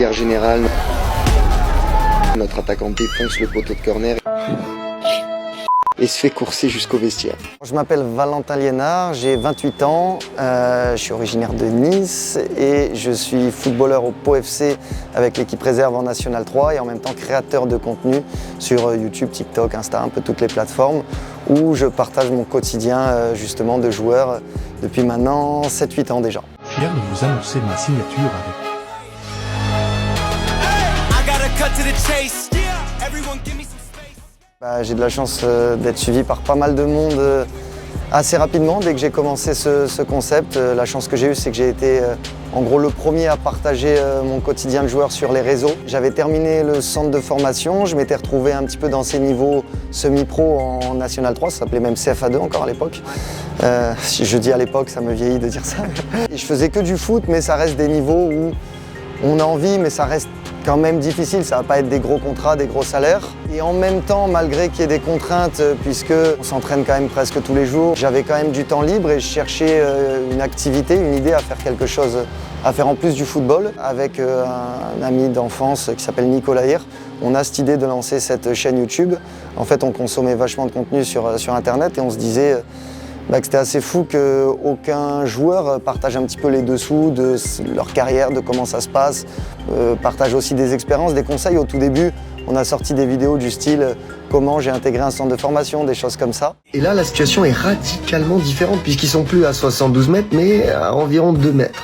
bagarre générale. Notre attaquant défonce le poteau de corner et se fait courser jusqu'au vestiaire. Je m'appelle Valentin Liénard, j'ai 28 ans, je suis originaire de Nice et je suis footballeur au Pau FC avec l'équipe réserve en National 3 et en même temps créateur de contenu sur YouTube, TikTok, Insta, un peu toutes les plateformes où je partage mon quotidien justement de joueur depuis maintenant 7-8 ans déjà. Fier de vous annoncer ma signature avec J'ai de la chance d'être suivi par pas mal de monde assez rapidement dès que j'ai commencé ce concept. La chance que j'ai eue, c'est que j'ai été en gros le premier à partager mon quotidien de joueur sur les réseaux. J'avais terminé le centre de formation, je m'étais retrouvé un petit peu dans ces niveaux semi-pro en National 3, ça s'appelait même CFA2 encore à l'époque. Si je dis à l'époque, ça me vieillit de dire ça. Et je faisais que du foot, mais ça reste des niveaux où on a envie, mais ça reste quand même difficile, ça va pas être des gros contrats, des gros salaires. Et en même temps, malgré qu'il y ait des contraintes, puisqu'on s'entraîne quand même presque tous les jours, j'avais quand même du temps libre et je cherchais une activité, une idée à faire quelque chose, à faire en plus du football. Avec un ami d'enfance qui s'appelle Nicolas Hier, on a cette idée de lancer cette chaîne YouTube. En fait, on consommait vachement de contenu sur Internet et on se disait que c'était assez fou qu'aucun joueur partage un petit peu les dessous de leur carrière, de comment ça se passe, partage aussi des expériences, des conseils. Au tout début, on a sorti des vidéos du style comment j'ai intégré un centre de formation, des choses comme ça. Et là, la situation est radicalement différente puisqu'ils sont plus à 72 mètres mais à environ 2 mètres.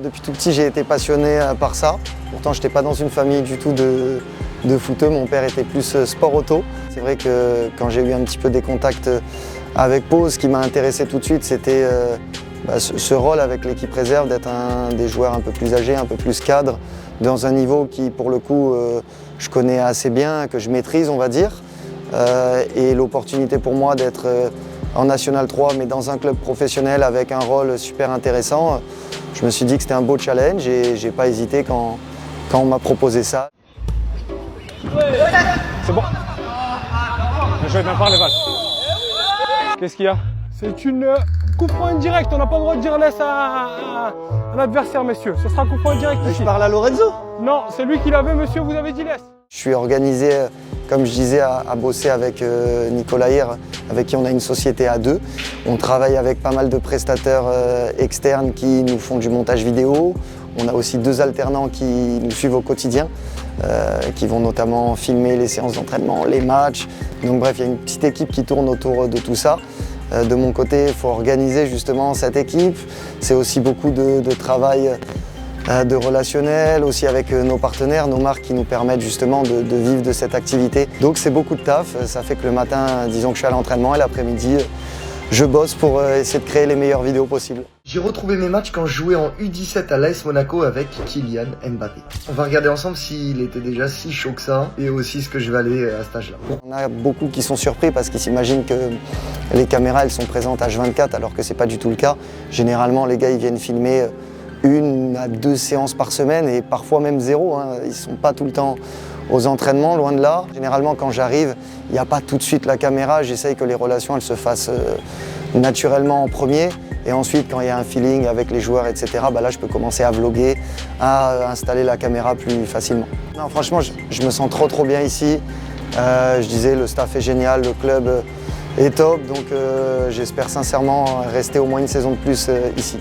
Depuis tout petit, j'ai été passionné par ça. Pourtant, je n'étais pas dans une famille du tout de footeux. Mon père était plus sport auto. C'est vrai que quand j'ai eu un petit peu des contacts avec Pau, ce qui m'a intéressé tout de suite, c'était ce rôle avec l'équipe réserve, d'être un des joueurs un peu plus âgés, un peu plus cadre, dans un niveau qui, pour le coup, je connais assez bien, que je maîtrise, on va dire. Et l'opportunité pour moi d'être en National 3, mais dans un club professionnel avec un rôle super intéressant, je me suis dit que c'était un beau challenge et j'ai pas hésité quand on m'a proposé ça. C'est bon. Je vais bien faire les balles. Qu'est-ce qu'il y a? C'est une coup franc indirect. On n'a pas le droit de dire laisse à un adversaire, messieurs. Ce sera coup franc indirect ici. Je parle à Lorenzo? Non, c'est lui qui l'avait, monsieur. Vous avez dit laisse. Je suis organisé, comme je disais, à bosser avec Nicolas Hier, avec qui on a une société à deux. On travaille avec pas mal de prestataires externes qui nous font du montage vidéo. On a aussi 2 alternants qui nous suivent au quotidien, qui vont notamment filmer les séances d'entraînement, les matchs. Donc bref, il y a une petite équipe qui tourne autour de tout ça. De mon côté, il faut organiser justement cette équipe. C'est aussi beaucoup de travail de relationnel, aussi avec nos partenaires, nos marques qui nous permettent justement de vivre de cette activité. Donc c'est beaucoup de taf, ça fait que le matin, disons que je suis à l'entraînement et l'après-midi, je bosse pour essayer de créer les meilleures vidéos possibles. J'ai retrouvé mes matchs quand je jouais en U17 à l'AS Monaco avec Kylian Mbappé. On va regarder ensemble s'il était déjà si chaud que ça et aussi ce que je valais à cet âge-là. On a beaucoup qui sont surpris parce qu'ils s'imaginent que les caméras elles sont présentes H24 alors que c'est pas du tout le cas. Généralement les gars ils viennent filmer 1 à 2 séances par semaine et parfois même 0. Ils ne sont pas tout le temps aux entraînements, loin de là. Généralement, quand j'arrive, il n'y a pas tout de suite la caméra. J'essaye que les relations elles se fassent naturellement en premier. Et ensuite, quand il y a un feeling avec les joueurs, etc., là, je peux commencer à vlogger, à installer la caméra plus facilement. Non, franchement, je me sens trop bien ici. Je disais, le staff est génial, le club est top. Donc, j'espère sincèrement rester au moins une saison de plus ici.